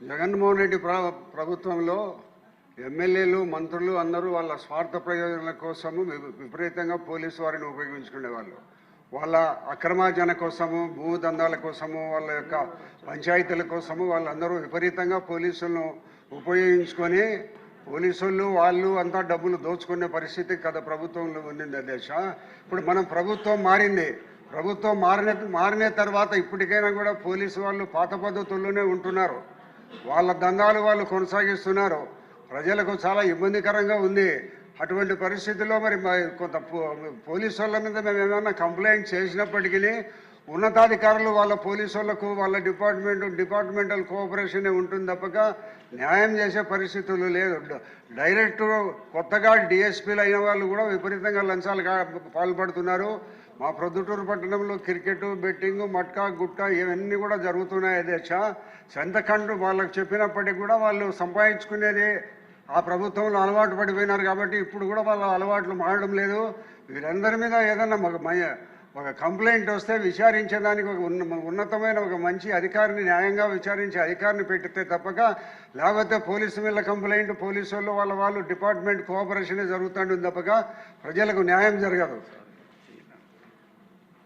జగన్మోహన్ రెడ్డి ప్రభుత్వంలో ఎమ్మెల్యేలు మంత్రులు అందరూ వాళ్ళ స్వార్థ ప్రయోజనాల కోసము విపరీతంగా పోలీసు వారిని ఉపయోగించుకునేవాళ్ళు. వాళ్ళ అక్రమార్జన కోసము, భూదందాల కోసము, వాళ్ళ యొక్క పంచాయతీల కోసము వాళ్ళందరూ విపరీతంగా పోలీసులను ఉపయోగించుకొని పోలీసులు వాళ్ళు అంతా డబ్బులు దోచుకునే పరిస్థితి గత ప్రభుత్వంలో ఉండింది దేశ. ఇప్పుడు మనం ప్రభుత్వం మారింది. ప్రభుత్వం మారిన తర్వాత ఇప్పటికైనా కూడా పోలీసు వాళ్ళు పాత పద్ధతుల్లోనే ఉంటున్నారు. వాళ్ళ దందాలు వాళ్ళు కొనసాగిస్తున్నారు. ప్రజలకు చాలా ఇబ్బందికరంగా ఉంది. అటువంటి పరిస్థితుల్లో మరి కొంత పోలీసు వాళ్ళ మీద మేము ఏమైనా కంప్లైంట్ చేసినప్పటికీ ఉన్నతాధికారులు వాళ్ళ పోలీసు వాళ్లకు వాళ్ళ డిపార్ట్మెంటల్ కోఆపరేషన్ ఉంటుంది తప్పక న్యాయం చేసే పరిస్థితులు లేదు. డైరెక్ట్ కొత్తగా డిఎస్పీలు అయిన వాళ్ళు కూడా విపరీతంగా లంచాలు పాల్పడుతున్నారు. మా ప్రొద్దుటూరు పట్టణంలో క్రికెట్ బెట్టింగ్ మట్కా గుట్కా ఇవన్నీ కూడా జరుగుతున్నాయి. దేశ సంతకండు వాళ్ళకు చెప్పినప్పటికీ కూడా వాళ్ళు సంపాదించుకునేది ఆ ప్రభుత్వంలో అలవాటు పడిపోయినారు కాబట్టి ఇప్పుడు కూడా వాళ్ళ అలవాట్లు మారడం లేదు. వీరందరి మీద ఏదన్నా ఒక కంప్లైంట్ వస్తే విచారించేదానికి ఒక ఉన్నతమైన ఒక మంచి అధికారిని న్యాయంగా విచారించే అధికారిని పెట్టితే తప్పక లేకపోతే పోలీసు మీద కంప్లైంట్ పోలీసు వాళ్ళు డిపార్ట్మెంట్ కోఆపరేషనే జరుగుతుంటుంది తప్పక ప్రజలకు న్యాయం జరగదు.